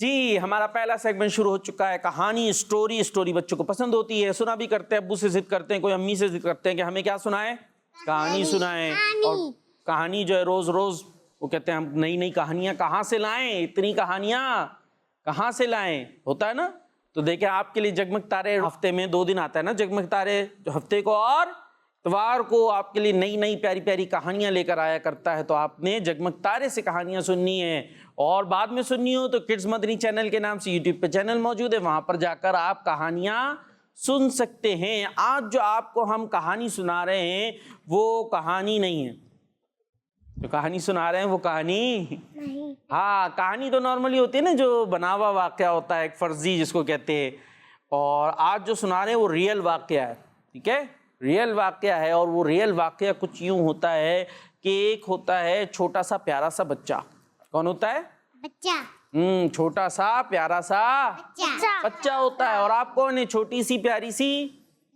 جی ہمارا پہلا سیگمنٹ شروع ہو چکا ہے، کہانی اسٹوری بچوں کو پسند ہوتی ہے، سنا بھی کرتے ہیں، ابو سے ضد کرتے ہیں، کوئی امی سے ضد کرتے ہیں کہ ہمیں کیا سنائیں، کہانی سنائیں. اور کہانی جو ہے روز روز وہ کہتے ہیں ہم نئی نئی کہانیاں کہاں سے لائیں، اتنی کہانیاں کہاں سے لائیں، ہوتا ہے نا. تو دیکھیں آپ کے لیے جگمگ تارے ہفتے میں 2 دن آتا ہے نا جگمگ تارے، جو ہفتے کو اور اتوار کو آپ کے لیے نئی نئی پیاری پیاری کہانیاں لے کر آیا کرتا ہے. تو آپ نے جگمگ تارے سے کہانیاں سننی ہے، اور بعد میں سننی ہو تو کڈز مدنی چینل کے نام سے یوٹیوب پہ چینل موجود ہے، وہاں پر جا کر آپ کہانیاں سن سکتے ہیں. آج جو آپ کو ہم کہانی سنا رہے ہیں وہ کہانی نہیں ہے، جو کہانی سنا رہے ہیں وہ کہانی نہیں. ہاں کہانی تو نارملی ہوتی ہے نا، جو بنا ہوا واقعہ ہوتا ہے، ایک فرضی جس کو کہتے ہیں. اور آج جو سنا رہے ہیں وہ ریئل واقعہ ہے، ٹھیک ہے، ریئل واقعہ ہے. اور وہ ریئل واقعہ کچھ یوں ہوتا ہے کہ ایک ہوتا ہے چھوٹا سا پیارا سا بچہ. کون ہوتا ہے؟ بچہ. چھوٹا سا پیارا سا بچہ ہوتا ہے. اور آپ کون ہے؟ چھوٹی سی پیاری سی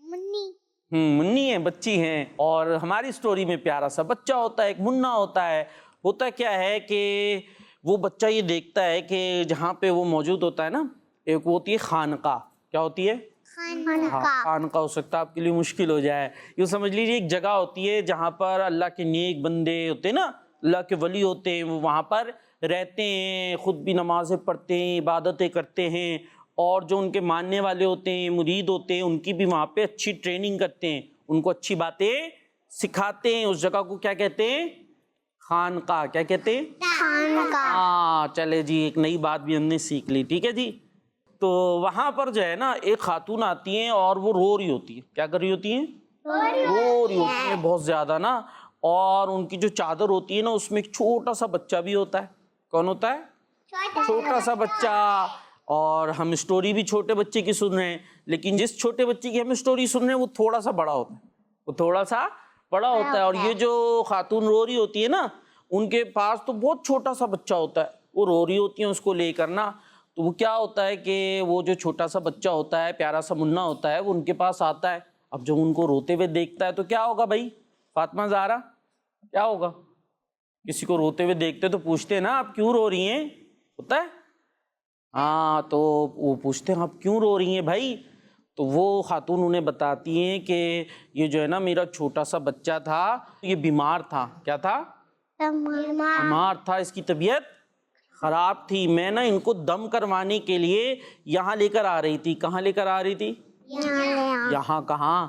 منی. منی ہے، بچی ہیں. اور ہماری سٹوری میں پیارا سا بچہ ہوتا ہے، ایک منا ہوتا ہے. ہوتا کیا ہے کہ وہ بچہ یہ دیکھتا ہے کہ جہاں پہ وہ موجود ہوتا ہے نا، ایک وہ ہوتی ہے خانقاہ. کیا ہوتی ہے؟ خانقاہ. ہو سکتا ہے آپ کے لیے مشکل ہو جائے، یوں سمجھ لیجیے ایک جگہ ہوتی ہے جہاں پر اللہ کے نیک بندے ہوتے ہیں نا، اللہ کے ولی ہوتے ہیں، وہ وہاں پر رہتے ہیں، خود بھی نمازیں پڑھتے ہیں، عبادتیں کرتے ہیں، اور جو ان کے ماننے والے ہوتے ہیں، مرید ہوتے ہیں، ان کی بھی وہاں پہ اچھی ٹریننگ کرتے ہیں، ان کو اچھی باتیں سکھاتے ہیں. اس جگہ کو کیا کہتے ہیں؟ خانقاہ. کیا کہتے ہیں؟ ہاں چلے جی، ایک نئی بات بھی ہم نے سیکھ لی. ٹھیک ہے جی. تو وہاں پر جو ہے نا ایک خاتون آتی ہیں اور وہ رو رہی ہوتی ہے. کیا کر رہی ہوتی ہیں؟ رو رہی ہوتی ہیں بہت زیادہ نا. اور ان کی جو چادر ہوتی ہے نا اس میں ایک چھوٹا سا بچہ بھی ہوتا ہے. کون ہوتا ہے؟ چھوٹا سا بچہ. اور ہم اسٹوری بھی چھوٹے بچے کی سن رہے ہیں، لیکن جس چھوٹے بچے کی ہم اسٹوری سن رہے ہیں وہ تھوڑا سا بڑا ہوتا ہے، وہ تھوڑا سا بڑا ہوتا ہے. اور یہ جو خاتون رو رہی ہوتی ہے نا، ان کے پاس تو بہت چھوٹا سا بچہ ہوتا ہے، وہ رو رہی ہوتی ہیں اس کو لے کر نا. تو وہ کیا ہوتا ہے کہ وہ جو چھوٹا سا بچہ ہوتا ہے، پیارا سا منا ہوتا ہے، وہ ان کے پاس آتا ہے. اب جب ان کو روتے ہوئے دیکھتا ہے تو کیا ہوگا بھائی فاطمہ زہرا، کیا ہوگا؟ کسی کو روتے ہوئے دیکھتے تو پوچھتے ہیں نا آپ کیوں رو رہی ہیں، ہوتا ہے؟ ہاں تو وہ پوچھتے ہیں آپ کیوں رو رہی ہیں بھائی. تو وہ خاتون انہیں بتاتی ہیں کہ یہ جو ہے نا میرا چھوٹا سا بچہ تھا، یہ بیمار تھا. کیا تھا؟ بیمار تھا، اس کی طبیعت خراب تھی. میں نا ان کو دم کروانے کے لیے یہاں لے کر آ رہی تھی. کہاں لے کر آ رہی تھی؟ یہاں. کہاں؟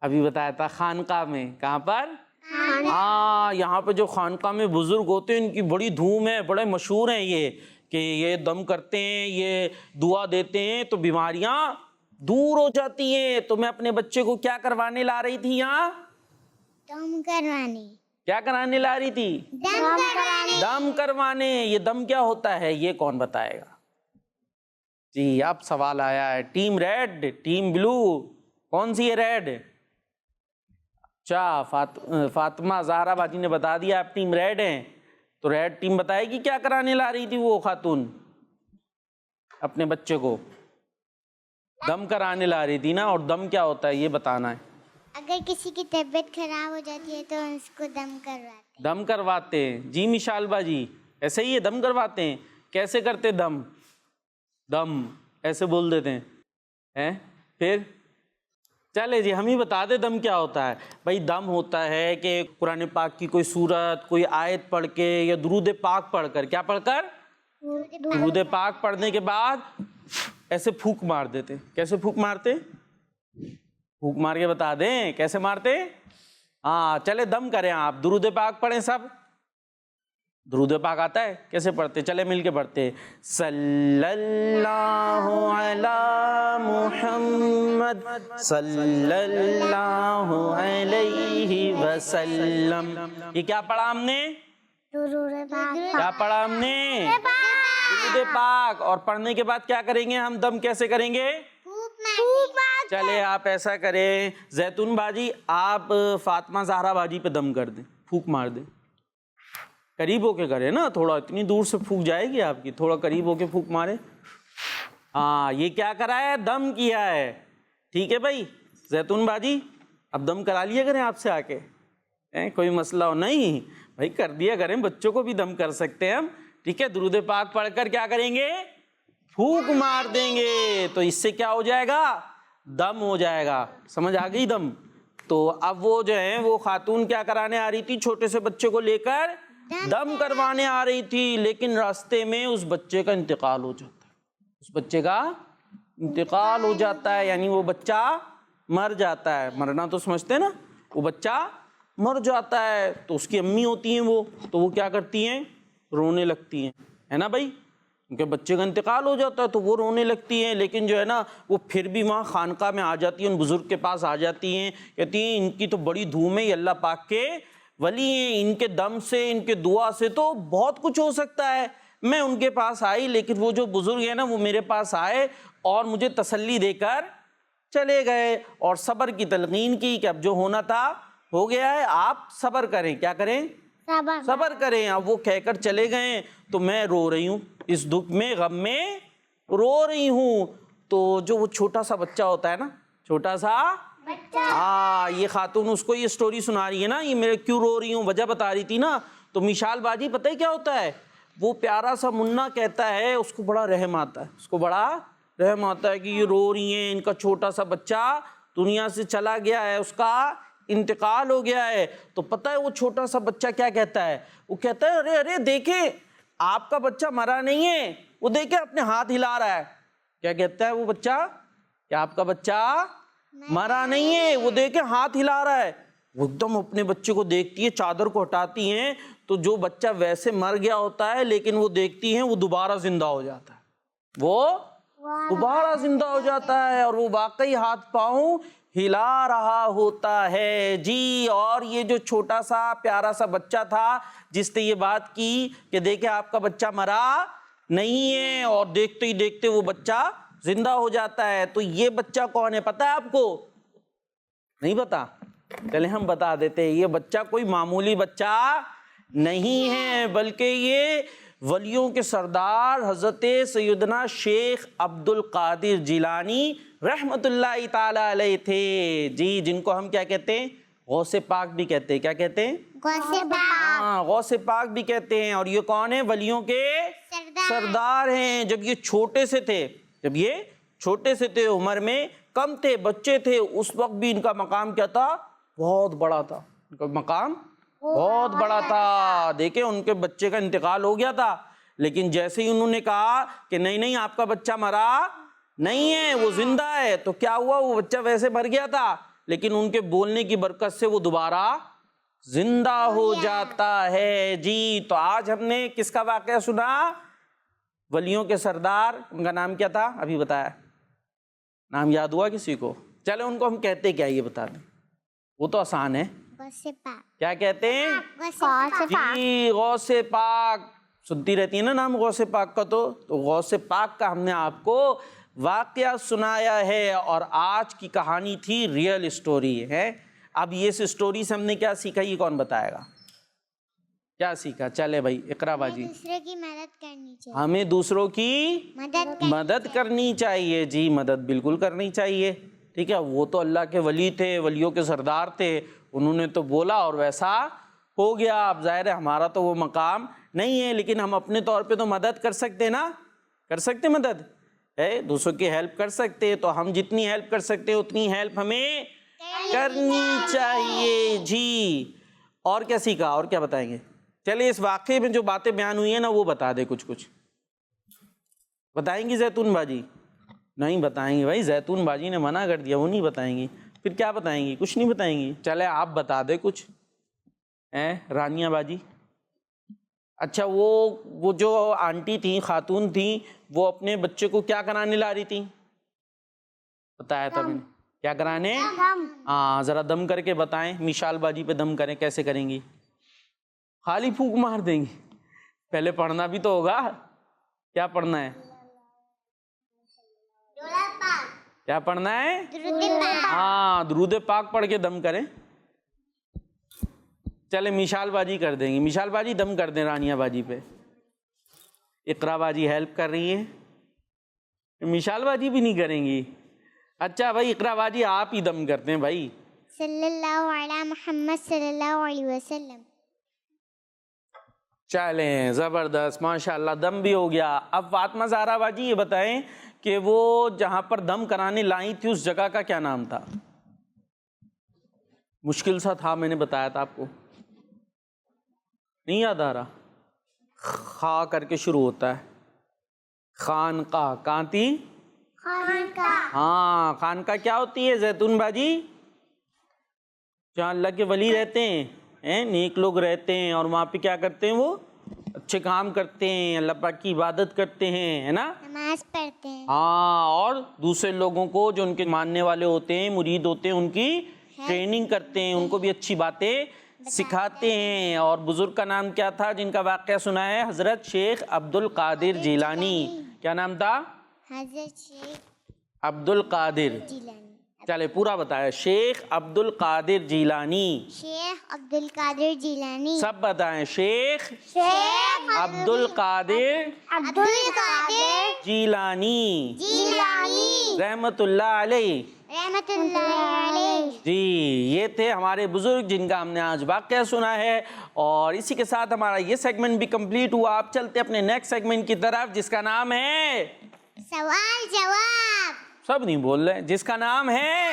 ابھی بتایا تھا خانقاہ میں. کہاں پر؟ ہاں یہاں پہ جو خانقاہ میں بزرگ ہوتے ہیں ان کی بڑی دھوم ہے، بڑے مشہور ہیں یہ کہ یہ دم کرتے ہیں، یہ دعا دیتے ہیں تو بیماریاں دور ہو جاتی ہیں. تو میں اپنے بچے کو کیا کروانے لا رہی تھی یہاں؟ دم کروانے. کیا کرانے لا رہی تھی؟ دم کروانے. یہ دم کیا ہوتا ہے یہ کون بتائے گا؟ جی اب سوال آیا ہے. ٹیم ریڈ، ٹیم بلو، کون سی ہے ریڈ؟ اچھا فاطمہ زہرا باجی نے بتا دیا آپ ٹیم ریڈ ہیں. تو ریڈ ٹیم بتائے گی کیا کرانے لا رہی تھی وہ خاتون اپنے بچے کو؟ دم کرانے لا رہی تھی نا. اور دم کیا ہوتا ہے یہ بتانا ہے. اگر کسی کی طبیعت خراب ہو جاتی ہے تو اس کو دم کرواتے. دم کرواتے ہیں. جی مشال باجی ایسے ہی ہے، دم کرواتے ہیں. کیسے کرتے دم؟ دم ایسے بول دیتے ہیں. پھر چلے جی ہم ہی بتا دیں دم کیا ہوتا ہے. بھائی دم ہوتا ہے کہ قرآن پاک کی کوئی سورت، کوئی آیت پڑھ کے یا درود پاک پڑھ کر، کیا پڑھ کر؟ درود پاک پڑھنے کے بعد ایسے پھونک مار دیتے. کیسے پھونک مارتے؟ پھونک مار کے بتا دیں کیسے مارتے. ہاں چلے دم کریں آپ، درود پاک پڑھیں سب. درود پاک آتا ہے کیسے پڑھتے؟ چلے مل کے پڑھتے. صلی اللہ علی محمد صلی اللہ علیہ وسلم. یہ کیا پڑھا ہم نے؟ کیا پڑھا ہم نے؟ درود پاک. اور پڑھنے کے بعد کیا کریں گے ہم؟ دم کیسے کریں گے؟ چلے آپ ایسا کریں، زیتون باجی آپ فاطمہ زہرا باجی پہ دم کر دیں، پھونک مار دیں. قریب ہو کے کرے نا، تھوڑا اتنی دور سے پھونک جائے گی آپ کی، تھوڑا قریب ہو کے پھونک مارے. ہاں یہ کیا کرا ہے؟ دم کیا ہے. ٹھیک ہے بھائی زیتون باجی اب دم کرا لیا کریں آپ سے آ کے، کوئی مسئلہ ہو نہیں بھائی کر دیا کریں، بچوں کو بھی دم کر سکتے ہیں ہم. ٹھیک ہے درود پاک پڑھ کر کیا کریں گے؟ پھونک مار دیں گے تو اس سے کیا ہو جائے گا؟ دم ہو جائے گا. سمجھ آ گئی دم؟ تو اب وہ جو ہے وہ خاتون کیا کرانے آ رہی تھی؟ چھوٹے سے بچے کو لے کر دم کروانے آ رہی تھی، لیکن راستے میں اس بچے کا انتقال ہو جاتا ہے. اس بچے کا انتقال ہو جاتا ہے، یعنی وہ بچہ مر جاتا ہے. مرنا تو سمجھتے ہیں نا، وہ بچہ مر جاتا ہے. تو اس کی امی ہوتی ہیں وہ، تو وہ کیا کرتی ہیں؟ رونے لگتی ہیں، ہے نا بھائی؟ کیونکہ بچے کا انتقال ہو جاتا ہے تو وہ رونے لگتی ہیں. لیکن جو ہے نا وہ پھر بھی وہاں خانقاہ میں آ جاتی ہیں، ان بزرگ کے پاس آ جاتی ہیں، کہتی ہیں ان کی تو بڑی دھوم ہے، یہ اللہ پاک کے ولی ہیں، ان کے دم سے، ان کے دعا سے تو بہت کچھ ہو سکتا ہے. میں ان کے پاس آئی، لیکن وہ جو بزرگ ہیں نا وہ میرے پاس آئے اور مجھے تسلی دے کر چلے گئے اور صبر کی تلقین کی کہ اب جو ہونا تھا ہو گیا ہے، آپ صبر کریں. کیا کریں؟ صبر کریں. اب وہ کہہ کر چلے گئے تو میں رو رہی ہوں، اس دکھ میں، غم میں رو رہی ہوں. تو جو وہ چھوٹا سا بچہ ہوتا ہے نا، چھوٹا سا یہ خاتون اس کو یہ سٹوری سنا رہی ہے نا، یہ میرے کیوں رو رہی ہوں، وجہ بتا رہی تھی نا. تو مشال باجی پتہ ہے کیا ہوتا ہے؟ وہ پیارا سا منا کہتا ہے، اس کو بڑا رحم آتا ہے، اس کو بڑا رحم آتا ہے کہ یہ رو رہی ہیں، ان کا چھوٹا سا بچہ دنیا سے چلا گیا ہے، اس کا انتقال ہو گیا ہے. تو پتہ ہے وہ چھوٹا سا بچہ کیا کہتا ہے؟ وہ کہتا ہے ارے ارے دیکھیں آپ کا بچہ مرا نہیں ہے، وہ دیکھیں اپنے ہاتھ ہلا رہا ہے. کیا کہتا ہے وہ بچہ؟ کہ آپ کا بچہ مرا نہیں ہے، وہ دیکھیں ہاتھ ہلا رہا ہے. وہ ایک دم اپنے بچے کو دیکھتی ہے، چادر کو ہٹاتی ہیں تو جو بچہ ویسے مر گیا ہوتا ہے لیکن وہ دیکھتی ہیں وہ دوبارہ زندہ ہو جاتا ہے، وہ دوبارہ زندہ ہو جاتا ہے اور وہ واقعی ہاتھ پاؤں ہلا رہا ہوتا ہے. جی، اور یہ جو چھوٹا سا پیارا سا بچہ تھا جس نے یہ بات کی کہ دیکھیں آپ کا بچہ مرا نہیں ہے، اور دیکھتے ہی دیکھتے وہ بچہ زندہ ہو جاتا ہے. تو یہ بچہ کون ہے پتہ ہے آپ کو؟ نہیں پتا؟ چلے ہم بتا دیتے ہیں. یہ بچہ کوئی معمولی بچہ نہیں ہے، بلکہ یہ ولیوں کے سردار حضرت سیدنا شیخ عبد القادر جیلانی رحمت اللہ تعالی علیہ تھے. جی، جن کو ہم کیا کہتے ہیں؟ غوث پاک بھی کہتے ہیں. کیا کہتے ہیں؟ غوث پاک بھی کہتے ہیں. اور یہ کون ہیں؟ ولیوں کے سردار ہیں. جب یہ چھوٹے سے تھے عمر میں، کم تھے، بچے تھے، اس وقت بھی ان کا مقام کیا تھا؟ بہت بڑا تھا. ان کا مقام بہت بڑا تھا. دیکھیں ان کے بچے کا انتقال ہو گیا تھا، لیکن جیسے ہی انہوں نے کہا کہ نہیں نہیں آپ کا بچہ مرا نہیں ہے، وہ زندہ ہے، تو کیا ہوا؟ وہ بچہ ویسے مر گیا تھا لیکن ان کے بولنے کی برکت سے وہ دوبارہ زندہ ہو جاتا ہے. جی، تو آج ہم نے کس کا واقعہ سنا؟ ولیوں کے سردار. ان کا نام کیا تھا؟ ابھی بتایا. نام یاد ہوا کسی کو؟ چلے ان کو ہم کہتے کیا یہ بتا دیں، وہ تو آسان ہے. کیا کہتے ہیں؟ جی، غوث پاک. سنتی رہتی ہے نا نام غوث پاک کا. تو غوث پاک کا ہم نے آپ کو واقعہ سنایا ہے، اور آج کی کہانی تھی ریئل اسٹوری ہے. اب یہ اسٹوری سے ہم نے کیا سیکھا، یہ کون بتائے گا؟ کیا سیکھا؟ چلے بھائی اقرا باجی. دوسرے کی مدد کرنی چاہیے. ہمیں دوسروں کی مدد کرنی چاہیے. جی، مدد بالکل کرنی چاہیے. ٹھیک ہے، وہ تو اللہ کے ولی تھے، ولیوں کے سردار تھے، انہوں نے تو بولا اور ویسا ہو گیا. اب ظاہر ہے ہمارا تو وہ مقام نہیں ہے، لیکن ہم اپنے طور پہ تو مدد کر سکتے نا، کر سکتے مدد ہے، دوسروں کی ہیلپ کر سکتے. تو ہم جتنی ہیلپ کر سکتے اتنی ہیلپ ہمیں کرنی چاہیے. جی، اور کیا سیکھا، اور کیا بتائیں گے؟ چلیے اس واقعے میں جو باتیں بیان ہوئی ہیں نا وہ بتا دے. کچھ بتائیں گی زیتون باجی؟ نہیں بتائیں گی بھائی، زیتون باجی نے منع کر دیا، وہ نہیں بتائیں گی. پھر کیا بتائیں گی؟ کچھ نہیں بتائیں گی. چلے آپ بتا دیں کچھ. رانیہ باجی؟ اچھا، وہ جو آنٹی تھیں، خاتون تھیں، وہ اپنے بچے کو کیا کرانے لا رہی تھیں؟ بتایا تھا میں نے. کیا کرانے؟ ہاں، ذرا دم کر کے بتائیں. مشال باجی پہ دم کریں. کیسے کریں گی؟ خالی پھونک مار دیں گی؟ پہلے پڑھنا بھی تو ہوگا. کیا پڑھنا ہے؟ کیا پڑھنا ہے؟ ہاں، درود پاک پڑھ کے دم کریں. چلے مشال باجی کر دیں گی. مشال باجی دم کر دیں رانیہ باجی پہ. اقرا باجی ہیلپ کر رہی ہیں. مشال باجی بھی نہیں کریں گی؟ اچھا بھائی اقرا باجی آپ ہی دم کرتے ہیں بھائی. صلی اللہ علی محمد صلی اللہ علیہ وسلم. چلیں زبردست ماشاءاللہ دم بھی ہو گیا. اب فاطمہ زہرا باجی یہ بتائیں کہ وہ جہاں پر دم کرانے لائی تھی اس جگہ کا کیا نام تھا؟ مشکل سا تھا، میں نے بتایا تھا آپ کو. نہیں یاد آ رہا؟ خا کر کے شروع ہوتا ہے. خانقاہ. کہاں تھی؟ ہاں خانقاہ کیا ہوتی ہے زیتون باجی؟ جہاں اللہ کے ولی رہتے ہیں، نیک لوگ رہتے ہیں اور وہاں پہ کیا کرتے ہیں؟ وہ اچھے کام کرتے ہیں، اللہ پاک کی عبادت کرتے ہیں، ہے نا؟ نماز پڑھتے ہیں. ہاں، اور دوسرے لوگوں کو جو ان کے ماننے والے ہوتے ہیں، مرید ہوتے ہیں، ان کی ٹریننگ کرتے ہیں، ان کو بھی اچھی باتیں سکھاتے ہیں. اور بزرگ کا نام کیا تھا جن کا واقعہ سنا ہے؟ حضرت شیخ عبد القادر جیلانی. کیا نام تھا؟ حضرت شیخ عبد القادر. جیلانی. چلے پورا بتایا. شیخ عبد القادر جیلانی. شیخ عبد القادر جیلانی. سب بتائیں. شیخ شیخ عبد القادر عبد القادر جیلانی جیلانی رحمت اللہ علیہ. رحمت اللہ علیہ. جی یہ تھے ہمارے بزرگ جن کا ہم نے آج واقعہ سنا ہے. اور اسی کے ساتھ ہمارا یہ سیگمنٹ بھی کمپلیٹ ہوا. آپ چلتے اپنے نیکسٹ سیگمنٹ کی طرف جس کا نام ہے سوال جواب. سب نہیں بول رہے. جس کا نام ہے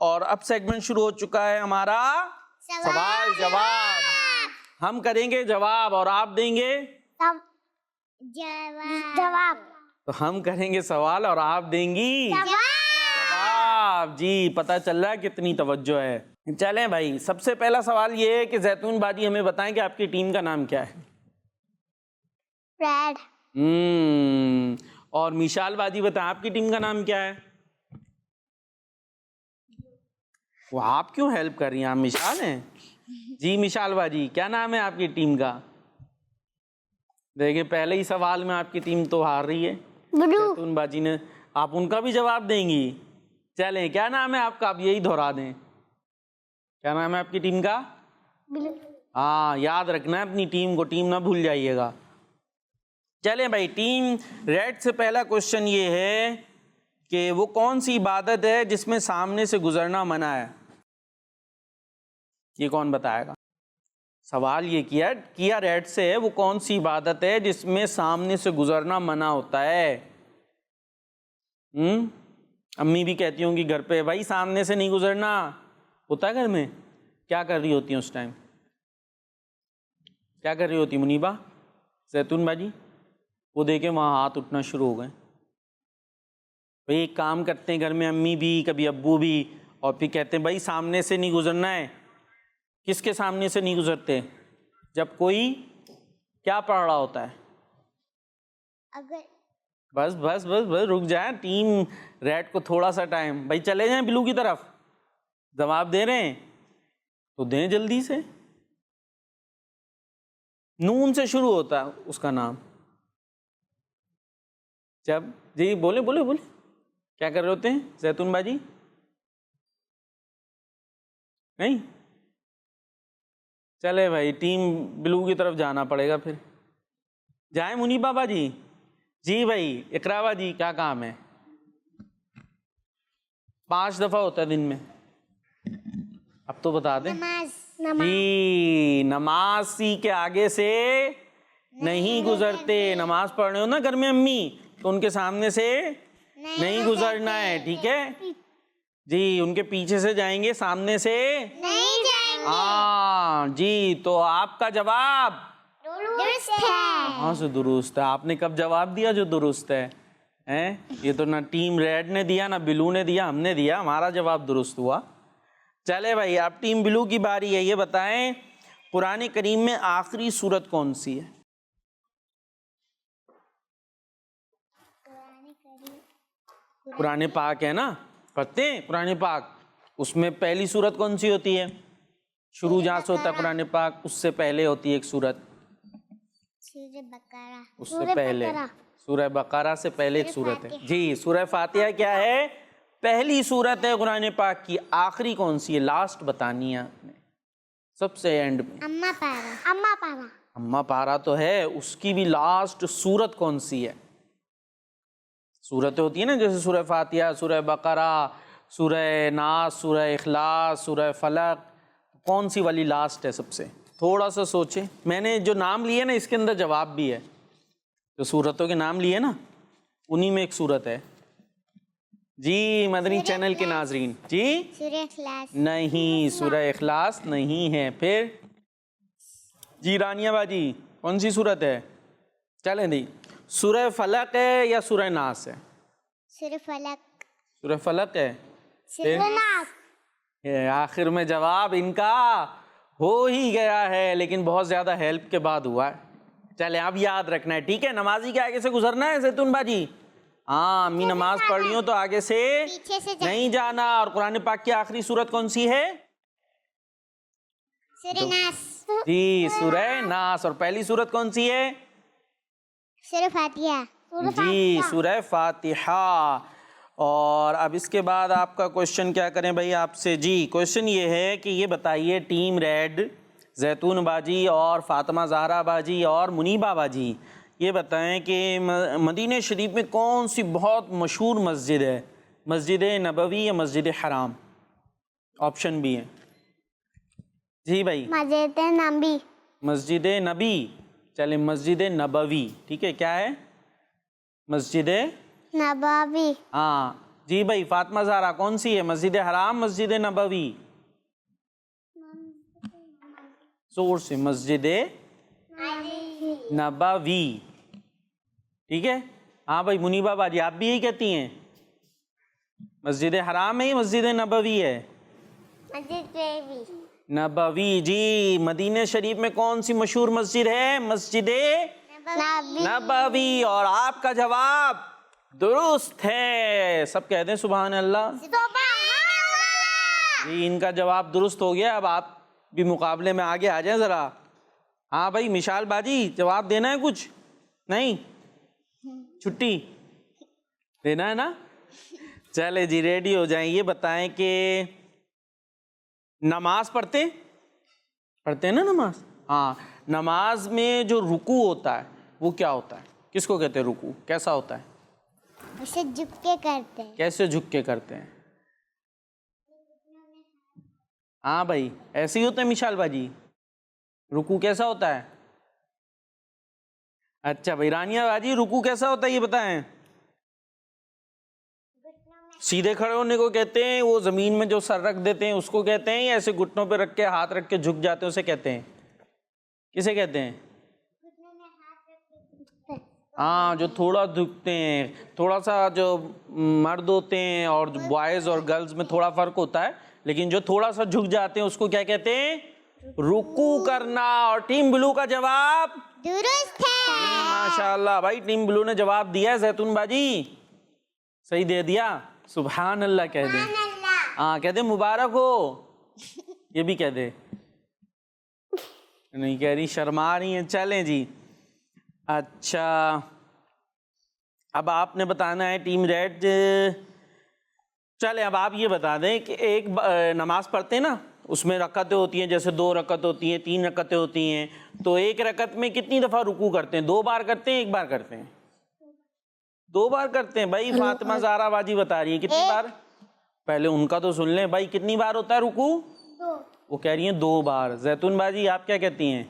اور اب سیگمنٹ شروع ہو چکا ہے ہمارا سوال جواب. ہم کریں گے جواب اور آپ دیں گے جواب. تو ہم کریں گے سوال اور آپ دیں گی جواب. جی پتہ چل رہا ہے کتنی توجہ ہے. چلیں بھائی سب سے پہلا سوال یہ ہے کہ زیتون باجی ہمیں بتائیں کہ آپ کی ٹیم کا نام کیا ہے؟ ریڈ. اور میشال باجی بتائیں آپ کی ٹیم کا نام کیا ہے؟ وہ آپ کیوں ہیلپ کر رہی ہیں؟ آپ میشال ہیں. جی میشال باجی کیا نام ہے آپ کی ٹیم کا؟ دیکھیں پہلے ہی سوال میں آپ کی ٹیم تو ہار رہی ہے. زیتون باجی نے. آپ ان کا بھی جواب دیں گی؟ چلیں کیا نام ہے آپ کا؟ آپ یہی دہرا دیں. کیا نام ہے آپ کی ٹیم کا؟ ہاں یاد رکھنا ہے اپنی ٹیم کو، ٹیم نہ بھول جائیے گا. چلیں بھائی ٹیم ریڈ سے پہلا کوشچن یہ ہے کہ وہ کون سی عبادت ہے جس میں سامنے سے گزرنا منع ہے؟ یہ کون بتائے گا؟ سوال یہ کیا ریڈ سے وہ کون سی عبادت ہے جس میں سامنے سے گزرنا منع ہوتا ہے؟ امی بھی کہتی ہوں گی گھر پہ بھائی سامنے سے نہیں گزرنا ہوتا ہے گھر میں. کیا کر رہی ہوتی ہیں اس ٹائم؟ کیا کر رہی ہوتی منیبا؟ زیتون باجی وہ دیکھیں وہاں ہاتھ اٹھنا شروع ہو گئے. بھائی ایک کام کرتے ہیں گھر میں امی بھی کبھی ابو بھی، اور پھر کہتے ہیں بھائی سامنے سے نہیں گزرنا ہے. کس کے سامنے سے نہیں گزرتے؟ جب کوئی کیا پڑھ رہا ہوتا ہے. اگر بس بس بس بس رک جائیں ٹیم ریڈ کو تھوڑا سا ٹائم. بھائی چلے جائیں بلو کی طرف. جواب دے رہے ہیں تو دیں جلدی سے. نون سے شروع ہوتا ہے اس کا نام. جب جی بولے بولے بولے کیا کر رہے ہوتے ہیں زیتون باجی؟ نہیں چلے بھائی ٹیم بلو کی طرف جانا پڑے گا. پھر جائیں منیبا باجی. جی بھائی اقرا باجی کیا کام ہے؟ 5 دفعہ ہوتا ہے دن میں. اب تو بتا دیں. جی نماز سی کے آگے سے نہیں گزرتے. نماز پڑھ رہے ہو نا گھر میں امی تو ان کے سامنے سے نہیں گزرنا ہے. ٹھیک ہے جی ان کے پیچھے سے جائیں گے سامنے سے نہیں جائیں گے. ہاں جی تو آپ کا جواب درست ہے. کہاں سے درست ہے؟ آپ نے کب جواب دیا جو درست ہے؟ یہ تو نہ ٹیم ریڈ نے دیا نہ بلو نے دیا، ہم نے دیا. ہمارا جواب درست ہوا. چلے بھائی اب ٹیم بلو کی باری ہے. یہ بتائیں قرآن کریم میں آخری سورت کون سی ہے؟ قرآن پاک ہے نا، پڑھتے ہیں قرآن پاک. اس میں پہلی سورت کون سی ہوتی ہے؟ شروع جہاں سے ہوتا ہے قرآن پاک اس سے پہلے ہوتی ہے ایک سورت. سورہ بقرہ. اس سے پہلے سورہ بقرہ سے پہلے ایک سورت ہے. جی سورہ فاتحہ کیا ہے؟ پہلی سورت ہے قرآن پاک کی. آخری کون سی ہے؟ لاسٹ بتانی ہے آپ نے سب سے اینڈ میں. اما پارا تو ہے، اس کی بھی لاسٹ سورت کون سی ہے؟ سورتیں ہوتی ہیں نا جیسے سورہ فاتحہ، سورہ بقرہ، سورہ ناس, سورہ اخلاص, سورہ فلق, کون سی والی لاسٹ ہے سب سے؟ تھوڑا سا سوچیں. میں نے جو نام لیے نا اس کے اندر جواب بھی ہے, جو صورتوں کے نام لیے نا انہی میں ایک صورت ہے. جی مدنی چینل کے ناظرین, جی سورہ اخلاص. نہیں, سورہ اخلاص نہیں ہے. پھر جی رانیہ باجی کون سی صورت ہے؟ چلیں دی, سورہ فلق ہے یا سورہ ناس ہے؟ سورہ فلق. سورہ فلق ہے. سورہ ناس. آخر میں جواب ان کا ہو ہی گیا ہے, لیکن بہت زیادہ ہیلپ کے بعد ہوا ہے. چلیں اب یاد رکھنا ہے, ٹھیک ہے؟ نمازی کے آگے سے گزرنا ہے زیتون باجی. ہاں, امی نماز پڑھ رہی ہوں تو آگے سے پیچھے سے نہیں جانا. اور قرآن پاک کی آخری سورت کون سی ہے؟ سورہ ناس. جی سورہ ناس. اور پہلی سورت کون سی ہے؟ سورہ فاتحہ. جی سورہ فاتحہ. اور اب اس کے بعد آپ کا کوشچن کیا کریں بھائی آپ سے؟ جی کوشچن یہ ہے کہ یہ بتائیے, ٹیم ریڈ زیتون باجی اور فاطمہ زہرا باجی اور منیبہ باجی, یہ بتائیں کہ مدینہ شریف میں کون سی بہت مشہور مسجد ہے؟ مسجد نبوی یا مسجد حرام؟ آپشن بھی ہیں. جی بھائی مسجد نبی. مسجد نبی. چلیں مسجد نبوی, ٹھیک ہے. کیا ہے؟ مسجد نبوی. ہاں. جی بھائی فاطمہ زہرا کون سی ہے, مسجد حرام مسجد نبوی؟ زور سے, مسجد نبوی, ٹھیک ہے. ہاں بھائی منیبہ باجی آپ بھی یہی کہتی ہیں, مسجد حرام ہے مسجد نبوی ہے؟ مسجد نبوی. نبوی. جی مدینہ شریف میں کون سی مشہور مسجد ہے؟ مسجد نبوی. اور آپ کا جواب درست ہے. سب کہتے ہیں سبحان اللہ. جی ان کا جواب درست ہو گیا. اب آپ بھی مقابلے میں آگے آ جائیں ذرا. ہاں بھائی مشال باجی جواب دینا ہے کچھ؟ نہیں, چھٹی دینا ہے نا. چلے جی ریڈی ہو جائیں. یہ بتائیں کہ نماز پڑھتے ہیں نا نماز؟ ہاں, نماز میں جو رکوع ہوتا ہے وہ کیا ہوتا ہے؟ کس کو کہتے ہیں رکوع؟ کیسا ہوتا ہے؟ اسے جھک کے کرتے ہیں. کیسے جھک کے کرتے ہیں؟ ہاں بھائی ایسے ہی ہوتا ہے مشال باجی. رکوع کیسا ہوتا ہے؟ اچھا بھائی رانیہ باجی رکوع کیسا ہوتا ہے یہ بتائیں. سیدھے کھڑے ہونے کو کہتے ہیں, وہ زمین میں جو سر رکھ دیتے ہیں اس کو کہتے ہیں, یا ایسے گھٹنوں پہ رکھ کے ہاتھ رکھ کے جھک جاتے ہیں اسے کہتے ہیں؟ کسے کہتے ہیں؟ ہاں جو تھوڑا جھکتے ہیں. تھوڑا سا جو مرد ہوتے ہیں اور بوائز اور گرلز میں تھوڑا فرق ہوتا ہے, لیکن جو تھوڑا سا جھک جاتے ہیں اس کو کیا کہتے ہیں؟ رکوع کرنا. اور ٹیم بلو کا جواب درست ہے. ماشاءاللہ بھائی ٹیم بلو نے جواب دیا ہے. زیتون باجی صحیح دے دیا. سبحان اللہ کہہ دیں. ہاں کہہ دیں مبارک ہو. یہ بھی کہہ دے. نہیں کہہ رہی, شرما رہی ہیں. چلیں جی اچھا اب آپ نے بتانا ہے ٹیم ریڈ. چلیں اب آپ یہ بتا دیں کہ ایک نماز پڑھتے ہیں نا اس میں رکعتیں ہوتی ہیں, جیسے 2 رکعت ہوتی ہیں, 3 رکعتیں ہوتی ہیں, تو ایک رکعت میں کتنی دفعہ رکوع کرتے ہیں؟ 2 بار کرتے ہیں, 1 بار کرتے ہیں؟ 2 بار کرتے ہیں. بھائی فاطمہ زہرا باجی بتا رہی ہیں کتنی بار. پہلے ان کا تو سن لیں بھائی, کتنی بار ہوتا ہے رکوع؟ 2. وہ کہہ رہی ہیں 2 بار. زیتون باجی آپ کیا کہتی ہیں؟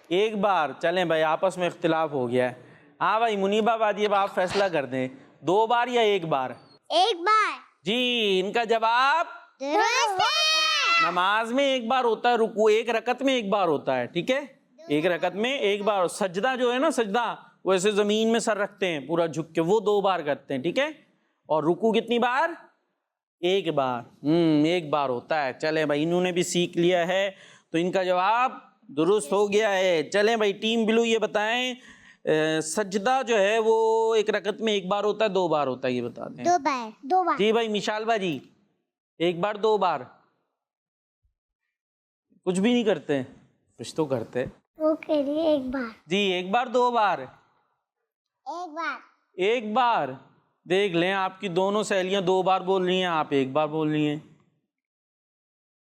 1 بار. چلیں بھائی آپس میں اختلاف ہو گیا ہے. ہاں بھائی منیبہ باجی اب آپ فیصلہ کر دیں, 2 بار یا 1 بار؟ 1 بار. جی ان کا جواب درست ہے. نماز میں 1 بار ہوتا ہے رکوع, 1 رکعت میں 1 بار ہوتا ہے, ٹھیک ہے. 1 رکعت میں 1 بار. سجدہ جو ہے نا, سجدہ وہ ایسے زمین میں سر رکھتے ہیں پورا جھک کے, وہ 2 بار کرتے ہیں, ٹھیک ہے. اور رکوع کتنی بار؟ 1 بار. 1 بار ہوتا ہے. چلیں بھائی انہوں نے بھی سیکھ لیا ہے تو ان کا جواب درست ہو گیا ہے. چلیں بھائی ٹیم بلو یہ بتائیں سجدہ جو ہے وہ 1 رکعت میں 1 بار ہوتا ہے 2 بار ہوتا ہے؟ یہ بتا دیں. 2 بار. 2 بار. جی بھائی مشال باجی 1 بار 2 بار؟ کچھ بھی نہیں کرتے, کچھ تو کرتے. وہ کہہ رہی ہے 1 بار. جی 1 بار 2 بار؟ 1 بار. 1 بار. دیکھ لیں آپ کی دونوں سہیلیاں 2 بار بول رہی ہیں, آپ 1 بار بول رہی ہیں.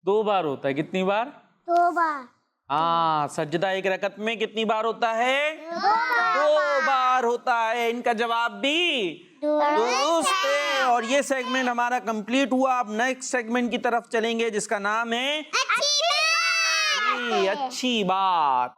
2 بار ہوتا ہے. کتنی بار؟ 2 بار. ہاں سجدہ ایک رکعت میں کتنی بار ہوتا ہے؟ 2 بار ہوتا ہے. ان کا جواب بھی درست ہے. اور یہ سیگمنٹ ہمارا کمپلیٹ ہوا. اب نیکسٹ سیگمنٹ کی طرف چلیں گے جس کا نام ہے اچھی بات.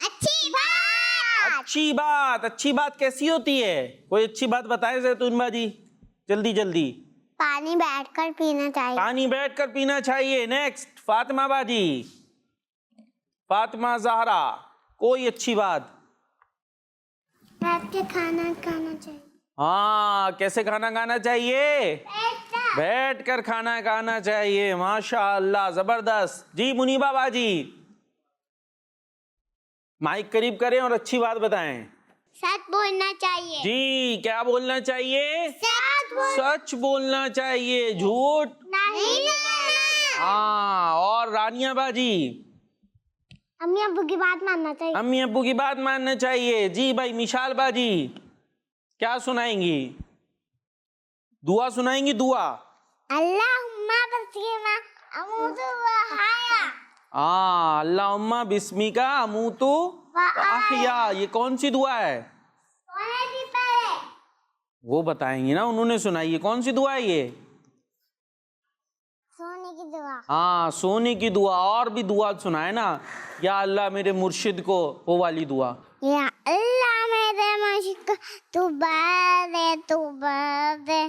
اچھی بات. اچھی بات. اچھی بات کیسی ہوتی ہے؟ کوئی اچھی بات بتائے زیتون باجی جلدی جلدی. پانی بیٹھ کر پینا چاہیے. پانی بیٹھ کر پینا چاہیے. نیکسٹ فاطمہ باجی. فاطمہ زہرا کوئی اچھی بات. بیٹھ کے کھانا کھانا چاہیے. ہاں کیسے کھانا کھانا چاہیے؟ بیٹھ کر کھانا کھانا چاہیے. ماشاء اللہ زبردست. جی منیبہ باجی مائک قریب کریں اور اچھی بات بتائیں. سچ بولنا چاہیے. جی کیا بولنا چاہیے؟ سچ سچ بولنا چاہیے. جھوٹ نہیں بولنا. ہاں. اور رانیہ باجی امی ابو کی بات ماننا چاہیے. امی ابو کی بات ماننا چاہیے. جی بھائی مشال باجی کیا سنائیں گی؟ دعا سنائیں گی. دعا اللہم بسم اموت وحیا. ہاں اللہم بسمک اموت واحیا. یہ کون سی دعا ہے؟ سونے کی پہلے وہ بتائیں گی نا, انہوں نے سنائی ہے. کون سی دعا ہے یہ؟ سونے کی دعا. ہاں سونے کی دعا. اور بھی دعا سنائے نا. یا اللہ میرے مرشد کو, وہ والی دعا. یا اللہ میرے مشق تو بار دے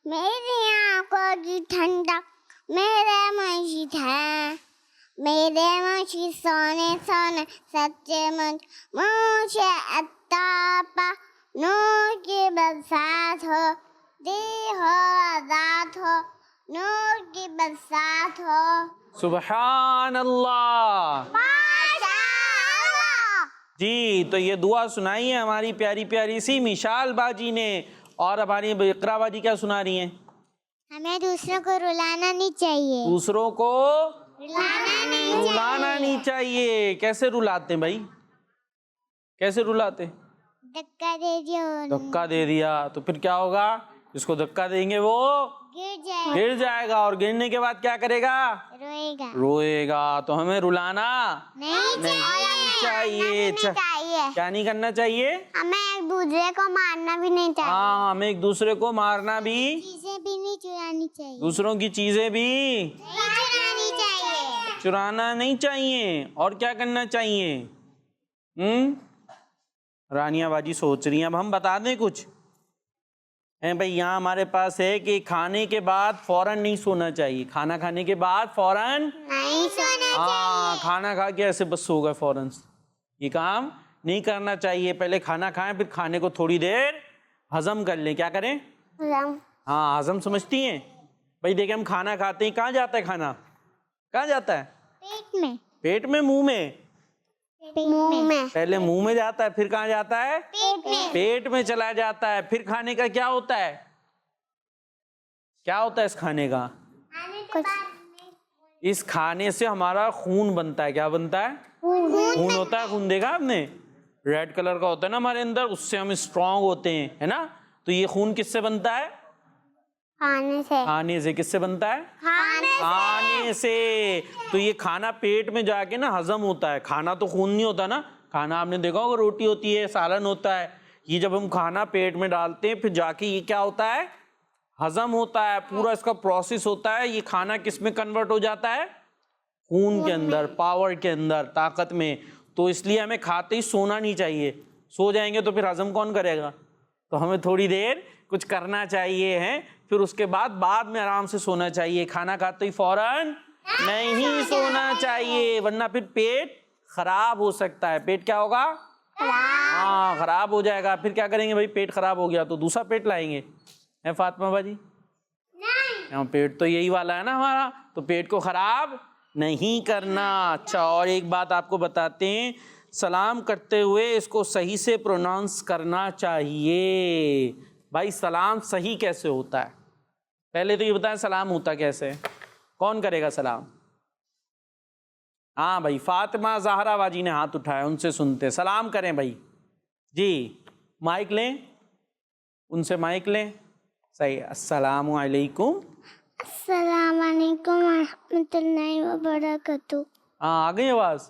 میری آنکھوں کی ٹھنڈک میرے مرشد ہے. میرے مرشد سونے سونے سچے مجھے عطا پا نور کی برسات ہو دی ہو آزاد ہو نور کی برسات ہو. سبحان اللہ. جی تو یہ دعا سنائی ہے ہماری پیاری پیاری سی مشال باجی نے. اور ہماری اقرا باجی کیا سنا رہی ہیں؟ ہمیں دوسروں کو رلانا نہیں چاہیے. دوسروں کو رلانا رلانا نہیں چاہیے. کیسے رلاتے ہیں بھائی؟ کیسے رلاتے؟ دھکا دے دیا دھکا دے دیا تو پھر کیا ہوگا؟ جس کو دھکا دیں گے وہ گر جائے گا. اور گرنے کے بعد کیا کرے گا؟ روئے گا. روئے گا. تو ہمیں رلانا نہیں چاہیے. کیا نہیں کرنا چاہیے؟ ہمیں ایک دوسرے کو مارنا بھی نہیں چاہیے. ہاں ہمیں ایک دوسرے کو مارنا بھی, چیزیں بھی نہیں چرانی چاہیے. دوسروں کی چیزیں بھی چرانی چاہیے. چرانا نہیں چاہیے. اور کیا کرنا چاہیے؟ رانیہ باجی سوچ رہی ہیں. اب ہم بتا دیں کچھ ہیں بھائی. یہاں ہمارے پاس ہے کہ کھانے کے بعد فوراً نہیں سونا چاہیے. کھانا کھانے کے بعد فوراً نہیں سونا. ہاں کھانا کھا کے ایسے بس سو گئے فوراً. یہ کام نہیں کرنا چاہیے. پہلے کھانا کھائیں پھر کھانے کو تھوڑی دیر ہضم کر لیں. کیا کریں؟ ہاں ہضم سمجھتی ہیں بھائی. دیکھیں ہم کھانا کھاتے ہیں, کہاں جاتا ہے کھانا؟ کہاں جاتا ہے؟ پیٹ میں. پیٹ میں, منہ میں؟ منہ میں. پہلے منہ میں جاتا ہے پھر کہاں جاتا ہے؟ پیٹ میں. پیٹ میں چلا جاتا ہے. پھر کھانے کا کیا ہوتا ہے؟ کیا ہوتا ہے اس کھانے کا؟ اس کھانے سے ہمارا خون بنتا ہے. کیا بنتا ہے؟ خون ہوتا ہے. خون دیکھا آپ نے؟ ریڈ کلر کا ہوتا ہے نا ہمارے اندر. اس سے ہم اسٹرانگ ہوتے ہیں, ہے نا. تو یہ خون کس سے بنتا ہے؟ کھانے سے. کھانے سے. کس سے بنتا ہے؟ کھانے سے. تو یہ کھانا پیٹ میں جا کے نا ہضم ہوتا ہے. کھانا تو خون نہیں ہوتا نا. کھانا آپ نے دیکھا ہوگا روٹی ہوتی ہے, سالن ہوتا ہے. یہ جب ہم کھانا پیٹ میں ڈالتے ہیں پھر جا کے یہ کیا ہوتا ہے؟ ہضم ہوتا ہے. پورا اس کا پروسیس ہوتا ہے. یہ کھانا کس میں کنورٹ ہو جاتا ہے؟ خون کے اندر, پاور کے اندر, طاقت میں. تو اس لیے ہمیں کھاتے ہی سونا نہیں چاہیے. سو جائیں گے تو پھر ہضم کون کرے گا؟ تو ہمیں تھوڑی دیر کچھ کرنا چاہیے ہے. پھر اس کے بعد میں آرام سے سونا چاہیے. کھانا کھاتے ہی فوراً نہیں سونا چاہیے, ورنہ پھر پیٹ خراب ہو سکتا ہے. پیٹ کیا ہوگا؟ ہاں خراب ہو جائے گا. پھر کیا کریں گے بھائی؟ پیٹ خراب ہو گیا تو دوسرا پیٹ لائیں گے. ہے فاطمہ باجی؟ پیٹ تو یہی والا ہے نا ہمارا. تو پیٹ کو خراب نہیں کرنا. اچھا اور ایک بات آپ کو بتاتے ہیں, سلام کرتے ہوئے اس کو صحیح سے پروناؤنس کرنا چاہیے. بھائی سلام صحیح کیسے ہوتا ہے؟ پہلے تو یہ بتائیں سلام ہوتا کیسے؟ کون کرے گا سلام؟ ہاں بھائی فاطمہ زہرا باجی نے ہاتھ اٹھایا, ان سے سنتے. سلام کریں بھائی. جی مائک لیں, ان سے مائک لیں. صحیح. السلام علیکم. السلام علیکم ورحمۃ اللہ وبرکاتہ. ہاں آ گئی آواز؟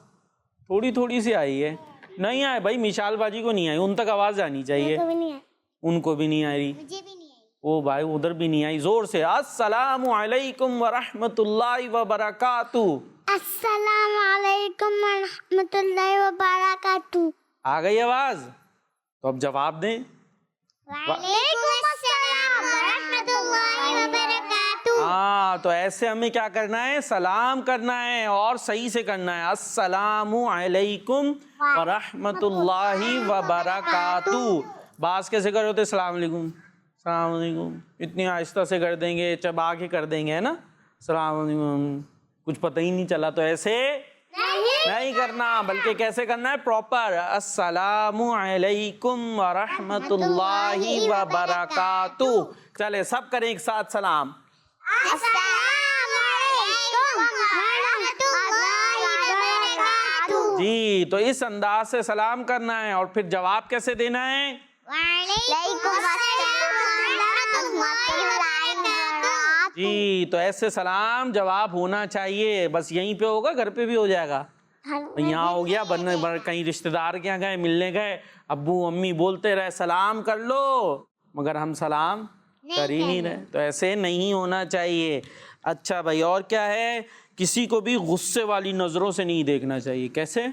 تھوڑی تھوڑی سی آئی ہے. نہیں آئے بھائی، مشال باجی کو نہیں آئی، ان تک آواز آنی چاہیے. کبھی نہیں آئی. ان کو بھی نہیں آ رہی. مجھے بھی نہیں آئی. او بھائی ادھر بھی نہیں آئی. زور سے السلام علیکم ورحمۃ اللہ وبرکاتہ. السلام علیکم ورحمۃ اللہ وبرکاتہ. آ گئی آواز؟ تو اب جواب دیں. وعلیکم السلام ورحمۃ اللہ وبرکاتہ. ہاں تو ایسے ہمیں کیا کرنا ہے؟ سلام کرنا ہے، اور صحیح سے کرنا ہے. السلام علیکم ورحمۃ اللہ وبرکاتہ. بعض کیسے کر رہے ہوتے؟ السلام علیکم، السلام علیکم، اتنی آہستہ سے کر دیں گے، چبا کے کر دیں گے، ہے نا. السلام علیکم، کچھ پتہ ہی نہیں چلا. تو ایسے نہیں کرنا، بلکہ کیسے کرنا ہے؟ پراپر. السلام علیکم ورحمۃ اللہ وبرکاتہ. چلے سب کریں ایک ساتھ سلام. السلام علیکم ورحمۃ اللہ وبرکاتہ. جی تو اس انداز سے سلام کرنا ہے. اور پھر جواب کیسے دینا ہے؟ وعلیکم السلام ورحمۃ اللہ وبرکاتہ. جی تو ایسے سلام جواب ہونا چاہیے. بس یہیں پہ ہوگا؟ گھر پہ بھی ہو جائے گا؟ یہاں ہو گیا، کہیں رشتہ دار کے یہاں گئے، ملنے گئے، ابو امی بولتے رہے سلام کر لو، مگر ہم سلام کر ہی نہیں رہے. تو ایسے نہیں ہونا چاہیے. اچھا بھائی، اور کیا ہے؟ کسی کو بھی غصے والی نظروں سے نہیں دیکھنا چاہیے. کیسے؟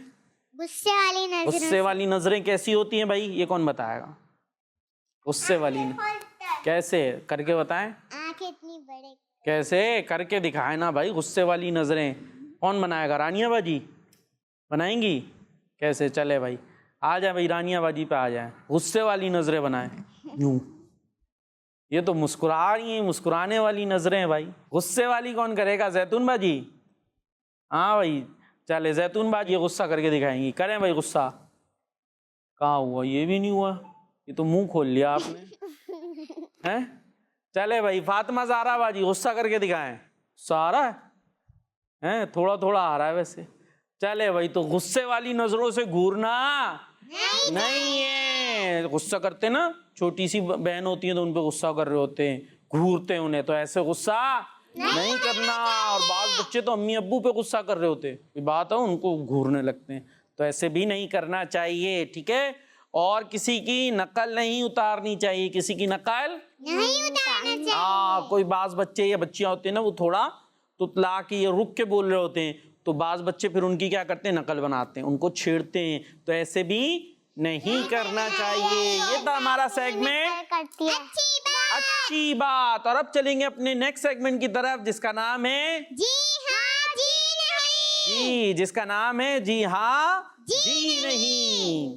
غصے والی نظر. غصے والی نظریں کیسی ہوتی ہیں بھائی؟ یہ کون بتائے گا؟ غصے والی کیسے؟ کر کے بتائیں. آنکھیں اتنی بڑے. کیسے؟ کر کے دکھائے نا بھائی. غصے والی نظریں کون بنائے گا؟ رانیہ باجی بنائیں گی؟ کیسے؟ چلے بھائی آ جائیں بھائی، رانیہ باجی پہ آ جائیں. غصے والی نظریں بنائیں. یوں. یہ تو مسکرا رہی ہیں، مسکرانے والی نظریں بھائی. غصے والی کون کرے گا؟ زیتون باجی. ہاں بھائی چلے زیتون باجی غصہ کر کے دکھائیں گی. کریں بھائی غصہ. کہاں ہوا؟ یہ بھی نہیں ہوا. یہ تو منہ کھول لیا آپ نے. چلے بھائی فاطمہ زہرا باجی غصہ کر کے دکھائیں. غصہ آ رہا ہے؟ تھوڑا تھوڑا آ رہا ہے ویسے. چلے بھائی تو غصے والی نظروں سے گھورنا نہیں ہے. غصہ کرتے نا، چھوٹی سی بہن ہوتی ہیں تو ان پہ غصہ کر رہے ہوتے ہیں، گھورتے ہیں انہیں، تو ایسے غصہ نہیں کرنا. اور بعض بچے تو امی ابو پہ غصہ کر رہے ہوتے ہیں، بات ہے ان کو گھورنے لگتے ہیں. تو ایسے بھی نہیں کرنا چاہیے. ٹھیک ہے؟ اور کسی کی نقل نہیں اتارنی چاہیے. کسی کی نقل نہیں اتارنا چاہیے. کوئی بعض بچے یا بچیاں ہوتے ہیں نا، وہ تھوڑا تتلا کے یا رک کے بول رہے ہوتے ہیں، تو بعض بچے پھر ان کی کیا کرتے ہیں؟ نقل بناتے ہیں، ان کو چھیڑتے ہیں. تو ایسے بھی نہیں کرنا چاہیے. یہ تھا ہمارا سیگمنٹ کرتی ہے. اچھی بات. اور اب چلیں گے اپنے نیکسٹ سیگمنٹ کی طرف، جس کا نام ہے جی ہاں جی نہیں. جی، جس کا نام ہے جی ہاں جی نہیں.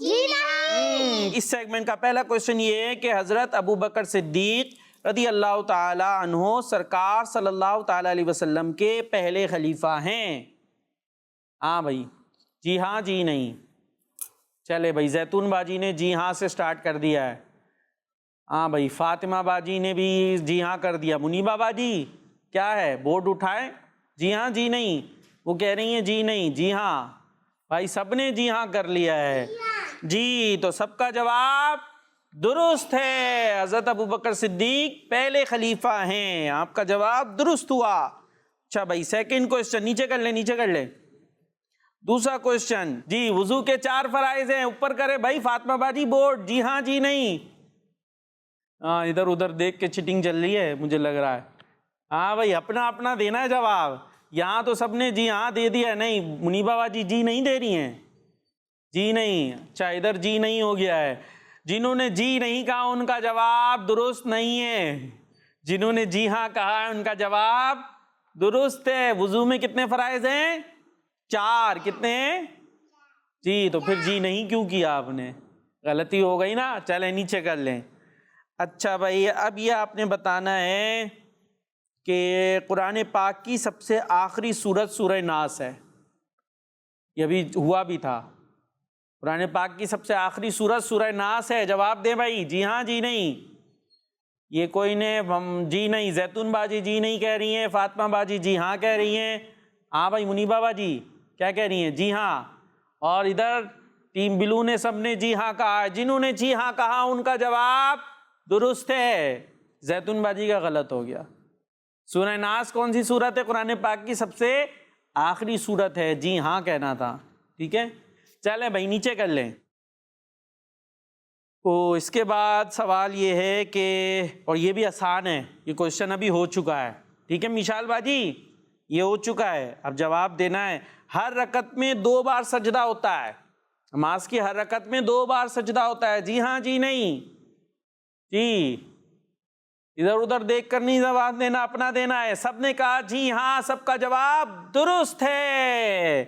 جی نہیں. اس سیگمنٹ کا پہلا کوشچن یہ ہے کہ حضرت ابو بکر صدیق رضی اللہ تعالی عنہ سرکار صلی اللہ تعالی علیہ وسلم کے پہلے خلیفہ ہیں. ہاں بھائی جی ہاں جی نہیں. چلے بھائی زیتون باجی نے جی ہاں سے سٹارٹ کر دیا ہے. ہاں بھائی فاطمہ باجی نے بھی جی ہاں کر دیا. منیبہ باجی کیا ہے؟ بورڈ اٹھائے. جی ہاں جی نہیں. وہ کہہ رہی ہیں جی نہیں جی ہاں. بھائی سب نے جی ہاں کر لیا ہے. جی تو سب کا جواب درست ہے. حضرت ابو بکر صدیق پہلے خلیفہ ہیں. آپ کا جواب درست ہوا. اچھا بھائی سیکنڈ کوشچن نیچے کر لیں، نیچے کر لیں. دوسرا کوشچن جی وضو کے 4 فرائض ہیں، اوپر کرے بھائی فاطمہ باجی بورڈ. جی ہاں جی نہیں. ہاں ادھر ادھر دیکھ کے چیٹنگ چل رہی ہے مجھے لگ رہا ہے. ہاں بھائی اپنا اپنا دینا ہے جواب. یہاں تو سب نے جی ہاں دے دیا. نہیں منیبہ باجی جی نہیں دے رہی ہیں. جی نہیں. اچھا ادھر جی نہیں ہو گیا ہے. جنہوں نے جی نہیں کہا ان کا جواب درست نہیں ہے. جنہوں نے جی ہاں کہا ہے ان کا جواب درست ہے. وضو میں کتنے فرائض ہیں؟ 4. کتنے ہیں؟ جی تو پھر جی نہیں کیوں کیا آپ نے؟ غلطی ہو گئی نا. چلیں نیچے کر لیں. اچھا بھائی اب یہ آپ نے بتانا ہے کہ قرآن پاک کی سب سے آخری سورت سورہ ناس ہے. یہ ابھی ہوا بھی تھا. قرآن پاک کی سب سے آخری سورت سورہ ناس ہے. جواب دیں بھائی جی ہاں جی نہیں. یہ کوئی نے جی نہیں. زیتون باجی جی نہیں کہہ رہی ہیں، فاطمہ باجی جی ہاں کہہ رہی ہیں. ہاں بھائی منیبہ باجی کیا کہہ رہی ہیں؟ جی ہاں. اور ادھر ٹیم بلو نے سب نے جی ہاں کہا. جنہوں نے جی ہاں کہا ان کا جواب درست ہے. زیتون باجی کا غلط ہو گیا. سورہ ناس کون سی سورت ہے؟ قرآن پاک کی سب سے آخری سورت ہے. جی ہاں کہنا تھا. ٹھیک ہے, چلیں بھائی نیچے کر لیں. تو اس کے بعد سوال یہ ہے کہ, اور یہ بھی آسان ہے, یہ کوشچن ابھی ہو چکا ہے. ٹھیک ہے مشال باجی, یہ ہو چکا ہے, اب جواب دینا ہے. ہر رکعت میں 2 بار سجدہ ہوتا ہے. نماز کی ہر رکعت میں 2 بار سجدہ ہوتا ہے. جی ہاں جی نہیں؟ جی ادھر ادھر دیکھ کر نہیں جواب دینا, اپنا دینا ہے. سب نے کہا جی ہاں, سب کا جواب درست ہے.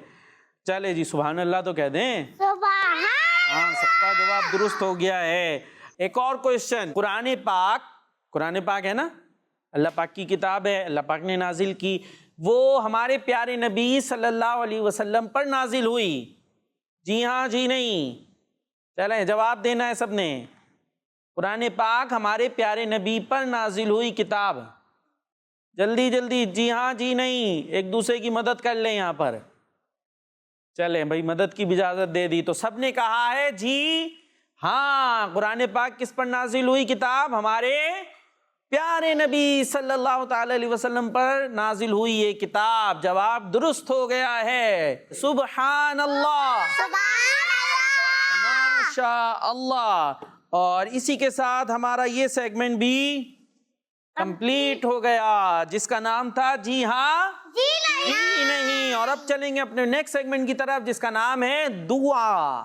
چلے جی سبحان اللہ تو کہہ دیں. سبحان ہاں, سب کا جواب درست ہو گیا ہے. ایک اور کوشچن. قرآن پاک ہے نا, اللہ پاک کی کتاب ہے, اللہ پاک نے نازل کی. وہ ہمارے پیارے نبی صلی اللہ علیہ وسلم پر نازل ہوئی. جی ہاں جی نہیں؟ چلیں جواب دینا ہے سب نے. قرآن پاک ہمارے پیارے نبی پر نازل ہوئی کتاب. جلدی جلدی جی ہاں جی نہیں, ایک دوسرے کی مدد کر لیں یہاں پر. چلیں بھائی مدد کی بھی اجازت دے دی. تو سب نے کہا ہے جی ہاں, قرآن پاک کس پر نازل ہوئی کتاب؟ ہمارے پیارے نبی صلی اللہ تعالی علیہ وسلم پر نازل ہوئی یہ کتاب. جواب درست ہو گیا ہے. سبحان اللہ, ماشاء اللہ. اور اسی کے ساتھ ہمارا یہ سیگمنٹ بھی کمپلیٹ ہو گیا, جس کا نام تھا جی ہاں جی نہیں. اور اب چلیں گے اپنے نیکسٹ سیگمنٹ کی طرف, جس کا نام ہے دعا.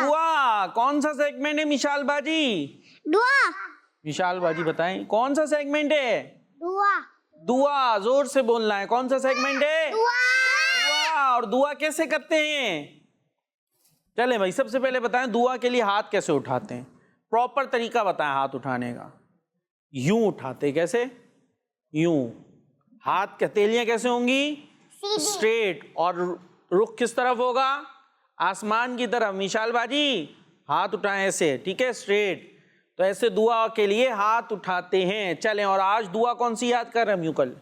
دعا. کون سا سیگمنٹ ہے مشال باجی؟ دعا. مشال باجی بتائیں کون سا سیگمنٹ ہے؟ دعا. دعا. زور سے بولنا ہے. کون سا سیگمنٹ ہے؟ دعا. اور دعا کیسے کرتے ہیں؟ چلیں بھائی سب سے پہلے بتائیں دعا کے لیے ہاتھ کیسے اٹھاتے ہیں؟ پراپر طریقہ بتائیں ہاتھ اٹھانے کا. یوں اٹھاتے, کیسے؟ یوں. ہاتھ کی ہتھیلیاں کیسے ہوں گی؟ اسٹریٹ. اور رخ کس طرف ہوگا؟ آسمان کی طرف. مشال باجی ہاتھ اٹھائیں ایسے, ٹھیک ہے, اسٹریٹ. تو ایسے دعا کے لیے ہاتھ اٹھاتے ہیں. چلیں, اور آج دعا کون سی یاد کر رہے ہیں؟ یوں کل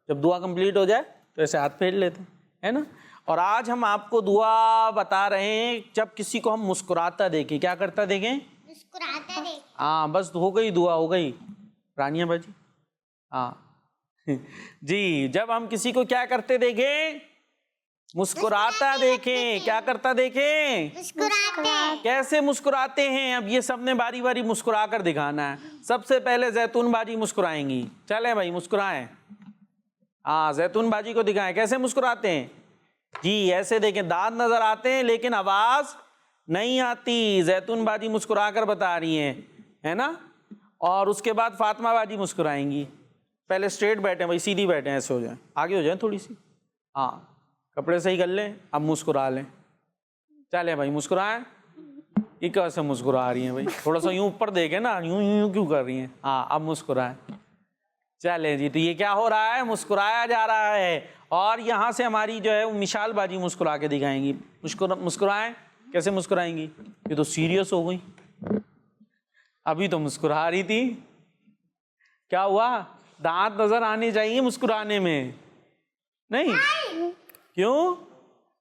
جب دعا کمپلیٹ ہو جائے تو ایسے ہاتھ پھیر لیتے ہیں نا. اور آج ہم آپ کو دعا بتا رہے ہیں جب کسی کو ہم مسکراتا دیکھیں. کیا کرتا دیکھیں؟ مسکراتا دیکھ. ہاں بس ہو گئی, دعا ہو گئی. رانیہ باجی ہاں جی, جب ہم کسی کو کیا کرتے دیکھیں؟ مسکراتا دیکھیں. کیا کرتا دیکھیں؟ مسکراتے. کیسے مسکراتے ہیں؟ اب یہ سب نے باری باری مسکرا کر دکھانا ہے. سب سے پہلے زیتون باجی مسکرائیں گی. چلیں بھائی مسکرائیں. ہاں زیتون باجی کو دکھائیں کیسے مسکراتے ہیں. جی ایسے دیکھیں, دانت نظر آتے ہیں لیکن آواز نہیں آتی. زیتون باجی مسکرا کر بتا رہی ہیں, ہے نا. اور اس کے بعد فاطمہ باجی مسکرائیں گی. پہلے اسٹریٹ بیٹھیں بھائی, سیدھی بیٹھیں, ایسے ہو جائیں, آگے ہو جائیں تھوڑی سی. ہاں کپڑے صحیح کر لیں, اب مسکرا لیں. چلیں بھائی مسکرائیں. یہ کیسے مسکرا رہی ہیں بھائی؟ تھوڑا سا یوں اوپر دیکھیں نا, یوں یوں کیوں کر رہی ہیں؟ ہاں اب مسکرائیں. چلیں جی, تو یہ کیا ہو رہا ہے؟ مسکرایا جا رہا ہے. اور یہاں سے ہماری جو ہے مشال باجی مسکرا کے دکھائیں گی. مسکرائیں. کیسے مسکرائیں گی؟ یہ تو سیریس ہو گئی. ابھی تو مسکرا رہی تھی. کیا ہوا؟ دانت نظر آنے چاہیے مسکرانے میں. نہیں کیوں؟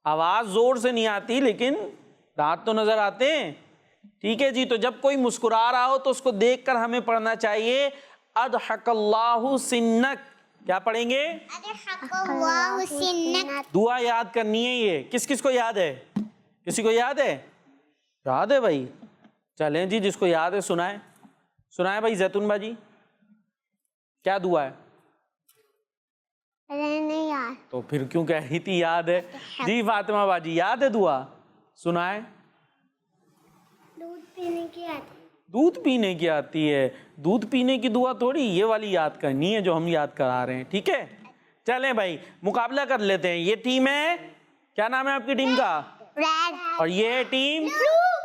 آواز زور سے نہیں آتی لیکن دانت تو نظر آتے ہیں. ٹھیک ہے جی, تو جب کوئی مسکرا رہا ہو تو اس کو دیکھ کر ہمیں پڑھنا چاہیے اضحک اللہ سنک. کیا پڑھیں گے؟ اضحک اللہ سنک. دعا یاد کرنی ہے. یہ کس کس کو یاد ہے؟ کسی کو یاد ہے؟ یاد ہے بھائی. چلیں جی, جس کو یاد ہے سنائیں. سنائیں بھائی. زیتون باجی کیا دعا ہے؟ نہیں یار. تو پھر کیوں کہہ رہی تھی یاد ہے؟ جی فاطمہ باجی یاد ہے دعا؟ سنائیں. دودھ پینے کی آتی. دودھ پینے کی آتی ہے. دودھ پینے کی دعا تھوڑی یہ والی یاد کرنی ہے جو ہم یاد کرا رہے ہیں. ٹھیک ہے, چلیں بھائی مقابلہ کر لیتے ہیں. یہ ٹیم ہے, کیا نام ہے آپ کی ٹیم کا؟ ریڈ. اور یہ ہے ٹیم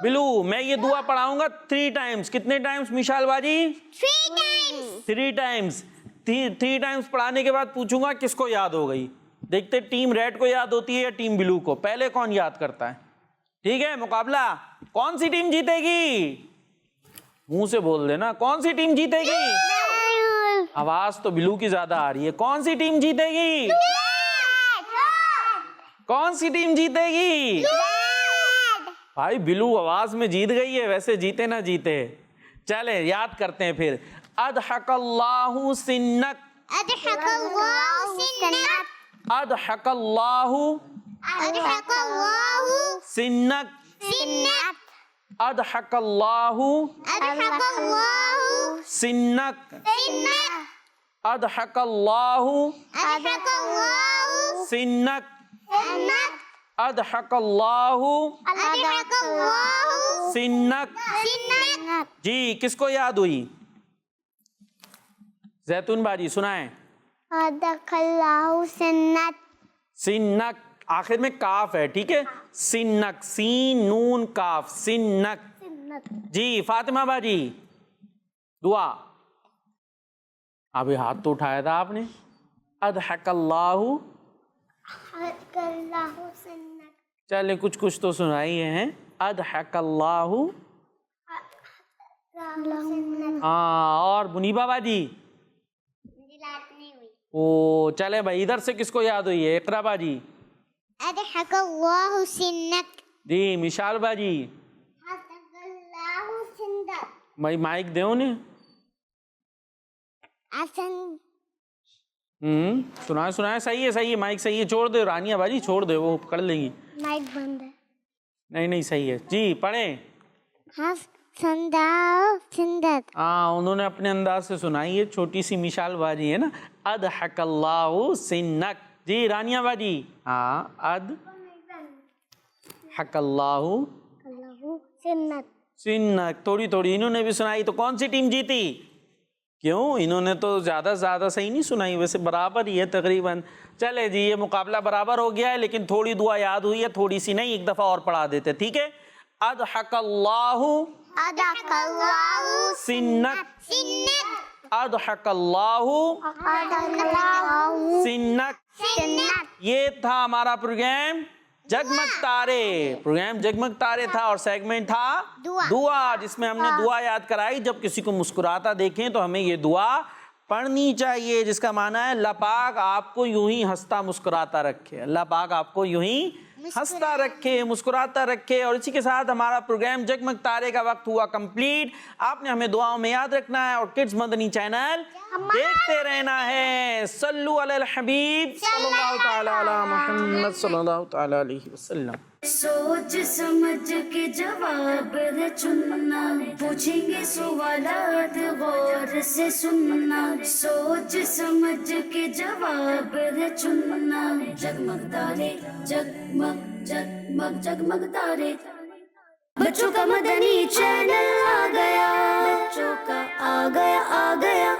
بلو. میں یہ دعا پڑھاؤں گا 3 ٹائمز. کتنے ٹائمز مشال باجی؟ 3 times. 3 ٹائمز. 3 ٹائمز پڑھانے کے بعد پوچھوں گا کس کو یاد ہو گئی. دیکھتے ٹیم ریڈ کو یاد ہوتی ہے یا ٹیم بلو کو. پہلے کون یاد کرتا ہے؟ ٹھیک ہے, مقابلہ کون سی ٹیم جیتے گی؟ منہ سے بول دینا. کون سی ٹیم جیتے گی؟ آواز تو بلو کی زیادہ آ رہی ہے. کون سی ٹیم جیتے گی؟ کون سی ٹیم جیتے گی؟ بھائی بلو آواز میں جیت گئی ہے, ویسے جیتے نہ جیتے. چلے یاد کرتے ہیں پھر. اضحک اللہ سنک, اضحک اللہ سنک, اضحک اللہ اضحک اللہ سنک, سنک, اضحک اللہ اضحک اللہ سنک, سنک, اضحک اللہ اضحک اللہ سنک, سنک, اضحک اللہ اضحک اللہ سنک. سنک. جی کس کو یاد ہوئی؟ زیتون باجی سنائیں. اضحک اللہ سنت. سنک آخر میں کاف ہے, ٹھیک ہے. سنک, سین نون کاف, سنک. جی فاطمہ باجی دعا. ابھی ہاتھ تو اٹھایا تھا آپ نے. اضحک اللہ, اضحک اللہ سنت. چلے کچھ تو سنائیے ہیں. اضحک اللہ. ہاں اور منیبہ باجی. او چلے بھائی ادھر سے کس کو یاد ہوئی ہے؟ اقرا باجی. اضحک اللہ سنک. جی مشال باجی. اضحک اللہ سنت. بھائی مائک دے انہیں. حسن. سنائے صحیح ہے, مائک صحیح ہے. چھوڑ دے رانیہ باجی, چھوڑ دے, وہ پکڑ لیں گی. مائک بند ہے. نہیں صحیح ہے. جی پڑھیں. سندت. ہاں انہوں نے اپنے انداز سے سنائی ہے, چھوٹی سی مشال باجی ہے نا. اضحک اللہ سنک. جی رانیہ باجی. ہاں اضحک اللہ سنت. سنک. تھوڑی انہوں نے بھی سنائی. تو کون سی ٹیم جیتی؟ کیوں انہوں نے تو زیادہ سے زیادہ صحیح نہیں سنائی, ویسے برابر ہی ہے تقریباً. چلے جی یہ مقابلہ برابر ہو گیا ہے, لیکن تھوڑی دعا یاد ہوئی ہے, تھوڑی سی نہیں, ایک دفعہ اور پڑھا دیتے, ٹھیک ہے. اضحک اللہ اضحک اللہ سنک, سنت. اضحک اللہ اضحک اللہ سنک. سنت. یہ تھا ہمارا پروگرام جگمگ تارے. پروگرام جگمگ تارے تھا اور سیگمنٹ تھا دعا, جس میں ہم نے دعا یاد کرائی. جب کسی کو مسکراتا دیکھیں تو ہمیں یہ دعا پڑھنی چاہیے, جس کا معنی ہے اللہ پاک آپ کو یوں ہی ہنستا مسکراتا رکھے. اللہ پاک آپ کو یوں ہی ہنستا رکھے, مسکراتا رکھے. اور اسی کے ساتھ ہمارا پروگرام جگمگ تارے کا وقت ہوا کمپلیٹ. آپ نے ہمیں دعاؤں میں یاد رکھنا ہے اور کڈز مدنی چینل دیکھتے رہنا ہے. صلو علی الحبیب صلی اللہ تعالی علی محمد صلی اللہ تعالی علیہ وسلم. سوچ سمجھ کے جواب ہے چننا, پوچھیں گے سوالات غور سے سننا. سوچ سمجھ کے جواب ہے چننا. جگمگ تارے جگمگ جگمگ جگمگ تارے. بچوں کا مدنی چینل آ گیا, بچوں کا آ گیا.